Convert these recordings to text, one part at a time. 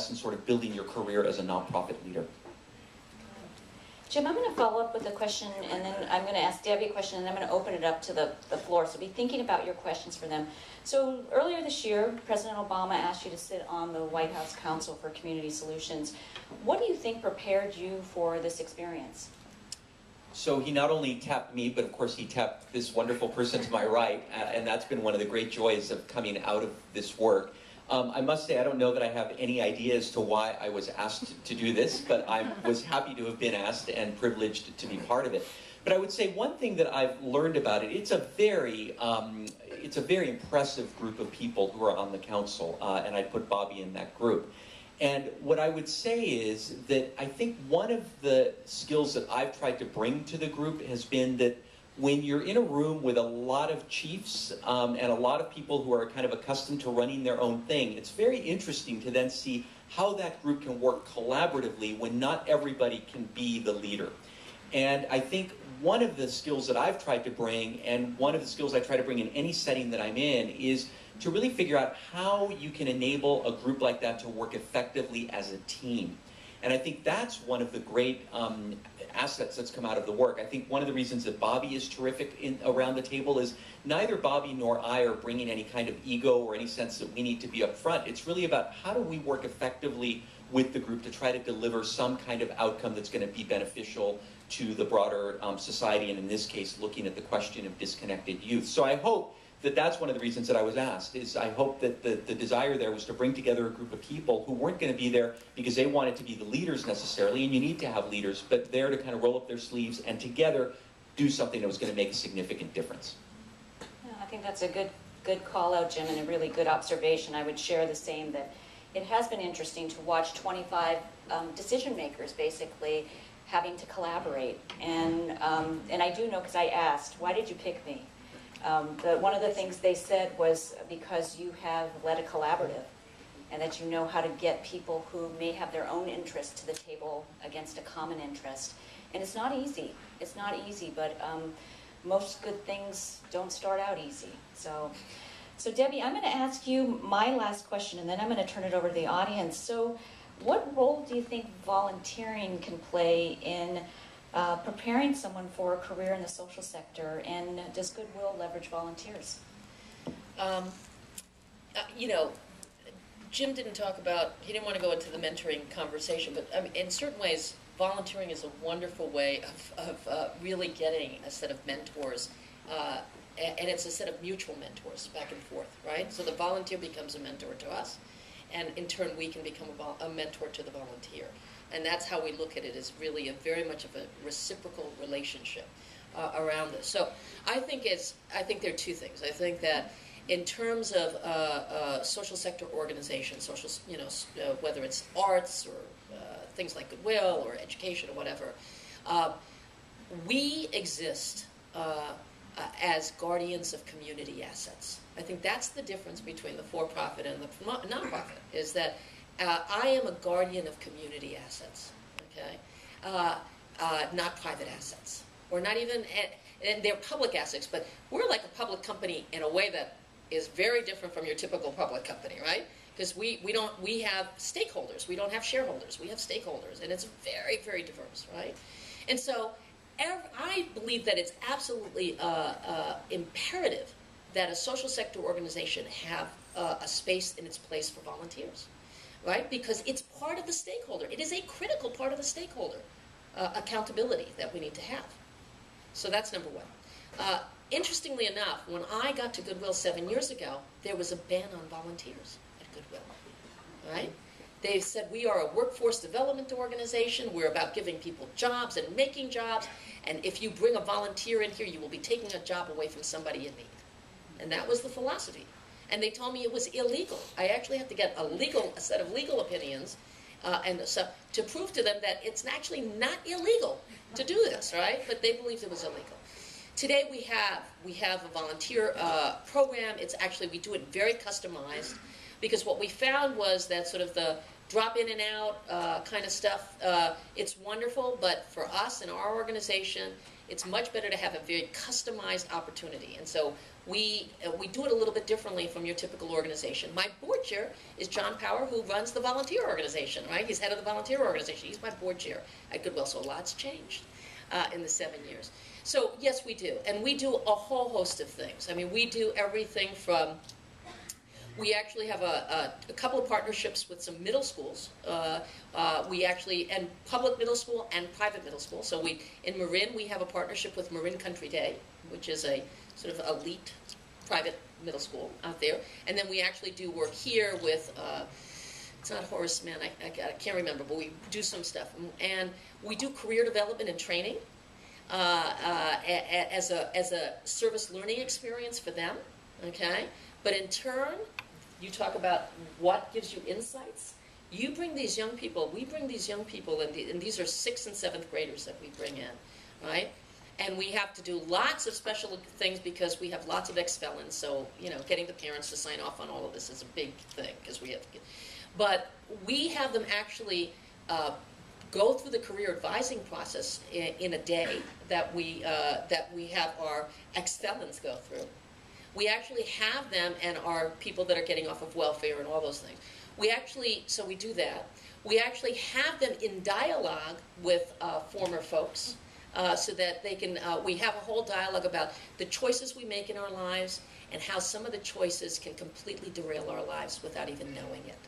in sort of building your career as a nonprofit leader. Jim, I'm going to follow up with a question, and then I'm going to ask Debbie a question, and I'm going to open it up to the floor. So be thinking about your questions for them. So earlier this year, President Obama asked you to sit on the White House Council for Community Solutions. What do you think prepared you for this experience? So he not only tapped me, but of course he tapped this wonderful person to my right, and that's been one of the great joys of coming out of this work. I must say, I don't know that I have any idea as to why I was asked to do this, but I was happy to have been asked and privileged to be part of it. But I would say one thing that I've learned about it, it's a very impressive group of people who are on the council, and I put Bobby in that group. And what I would say is that I think one of the skills that I've tried to bring to the group has been that when you're in a room with a lot of chiefs and a lot of people who are kind of accustomed to running their own thing, it's very interesting to then see how that group can work collaboratively when not everybody can be the leader. And I think one of the skills that I've tried to bring, and one of the skills I try to bring in any setting that I'm in, is to really figure out how you can enable a group like that to work effectively as a team. And I think that's one of the great assets that's come out of the work. I think one of the reasons that Bobby is terrific around the table is neither Bobby nor I are bringing any kind of ego or any sense that we need to be up front. It's really about how do we work effectively with the group to try to deliver some kind of outcome that's going to be beneficial to the broader society, and in this case, looking at the question of disconnected youth. So I hope that that's one of the reasons that I was asked, is I hope that the desire there was to bring together a group of people who weren't going to be there because they wanted to be the leaders necessarily, and you need to have leaders, but there to kind of roll up their sleeves and together do something that was going to make a significant difference. Yeah, I think that's a good call out, Jim, and a really good observation. I would share the same, that it has been interesting to watch 25 decision makers basically having to collaborate. And I do know, because I asked, why did you pick me? One of the things they said was because you have led a collaborative, and that you know how to get people who may have their own interest to the table against a common interest. And it's not easy. It's not easy, but most good things don't start out easy. So Debbie, I'm going to ask you my last question, and then I'm going to turn it over to the audience. So what role do you think volunteering can play in preparing someone for a career in the social sector, and does Goodwill leverage volunteers? You know, Jim didn't talk about, he didn't want to go into the mentoring conversation, but I mean, in certain ways, volunteering is a wonderful way of really getting a set of mentors, and it's a set of mutual mentors back and forth, right? So the volunteer becomes a mentor to us, and in turn we can become a mentor to the volunteer. And that's how we look at it, is really very much of a reciprocal relationship around this. So I think there are two things. I think that in terms of social sector organizations, whether it's arts or things like Goodwill or education or whatever, we exist as guardians of community assets. I think that's the difference between the for-profit and the nonprofit, is that I am a guardian of community assets, okay? Not private assets. Or not even, and they're public assets, but we're like a public company in a way that is very different from your typical public company, right? Because we have stakeholders. We don't have shareholders. We have stakeholders, and it's very, very diverse, right? And so I believe that it's absolutely imperative that a social sector organization have a space in its place for volunteers, right? Because it's part of the stakeholder. It is a critical part of the stakeholder accountability that we need to have. So that's number one. Interestingly enough, when I got to Goodwill 7 years ago, there was a ban on volunteers at Goodwill, right? They said, we are a workforce development organization. We're about giving people jobs and making jobs. And if you bring a volunteer in here, you will be taking a job away from somebody in need. And that was the philosophy. And they told me it was illegal. I actually had to get a set of legal opinions and so to prove to them that it's actually not illegal to do this, right? But they believed it was illegal. Today we have a volunteer program. It's actually, we do it very customized, because what we found was that sort of the drop in and out kind of stuff, it's wonderful, but for us and our organization, it's much better to have a very customized opportunity. And so We do it a little bit differently from your typical organization. My board chair is John Power, who runs the volunteer organization, right? He's head of the volunteer organization. He's my board chair at Goodwill, so a lot's changed in the 7 years. So yes, we do. And we do a whole host of things. I mean, we do everything from, we actually have a couple of partnerships with some middle schools. We actually, and public middle school and private middle school. So in Marin, we have a partnership with Marin Country Day, which is a sort of elite private middle school out there. And then we actually do work here with, it's not Horace Mann, I can't remember, but we do some stuff. And we do career development and training as a service learning experience for them, okay? But in turn, you talk about what gives you insights. You bring these young people, we bring these young people, and these are 6th and 7th graders that we bring in, right? And we have to do lots of special things because we have lots of ex-felons, so, you know, getting the parents to sign off on all of this is a big thing, because we have to get, but we have them actually go through the career advising process in a day that we have our ex-felons go through. We actually have them and our people that are getting off of welfare and all those things. We actually, so we do that. We actually have them in dialogue with former folks so that they can, we have a whole dialogue about the choices we make in our lives and how some of the choices can completely derail our lives without even knowing it.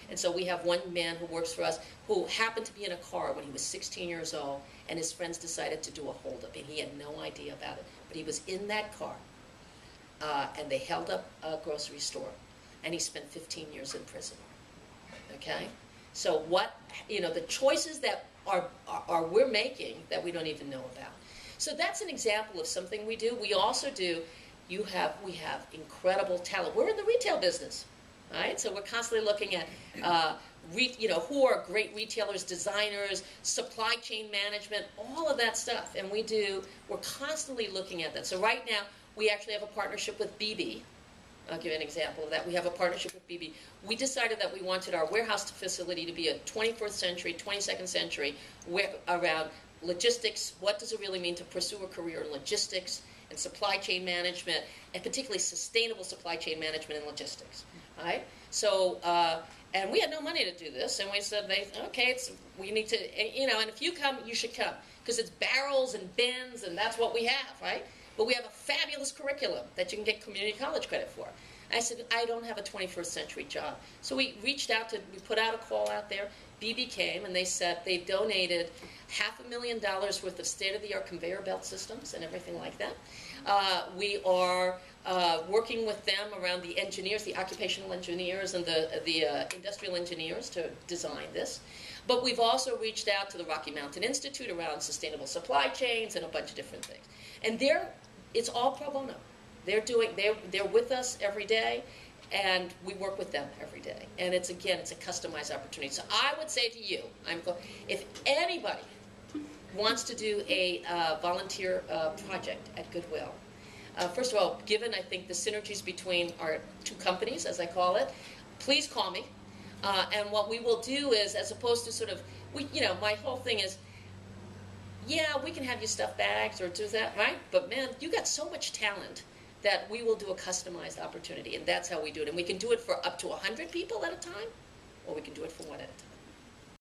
And so we have one man who works for us who happened to be in a car when he was 16 years old, and his friends decided to do a holdup, and he had no idea about it. But he was in that car, and they held up a grocery store, and he spent 15 years in prison. Okay? So what, you know, the choices that are we're making that we don't even know about. So that's an example of something we do. We also do, we have incredible talent. We're in the retail business. Right? So we're constantly looking at, you know, who are great retailers, designers, supply chain management, all of that stuff. And we're constantly looking at that. So right now, we actually have a partnership with BB. I'll give you an example of that. We have a partnership with BB. We decided that we wanted our warehouse facility to be a 21st century, 22nd century, around logistics. What does it really mean to pursue a career in logistics and supply chain management, and particularly sustainable supply chain management and logistics? Right? So, and we had no money to do this, and we said, okay, we need to, you know, and if you come, you should come, because it's barrels and bins, and that's what we have, right? But we have a fabulous curriculum that you can get community college credit for. I said, I don't have a 21st century job. So we reached out we put out a call out there. BB came, and they said they donated $500,000 worth of state-of-the-art conveyor belt systems and everything like that. We are working with them around the engineers, the occupational engineers and the industrial engineers to design this. But we've also reached out to the Rocky Mountain Institute around sustainable supply chains and a bunch of different things. And it's all pro bono. They're with us every day, and we work with them every day. And it's a customized opportunity. So I would say to you, if anybody wants to do a volunteer project at Goodwill, first of all, given I think the synergies between our two companies, as I call it, please call me. And what we will do is, as opposed to sort of, my whole thing is, yeah, we can have you stuff bags or do that, right? But man, you got so much talent that we will do a customized opportunity, and that's how we do it. And we can do it for up to 100 people at a time, or we can do it for one at a time.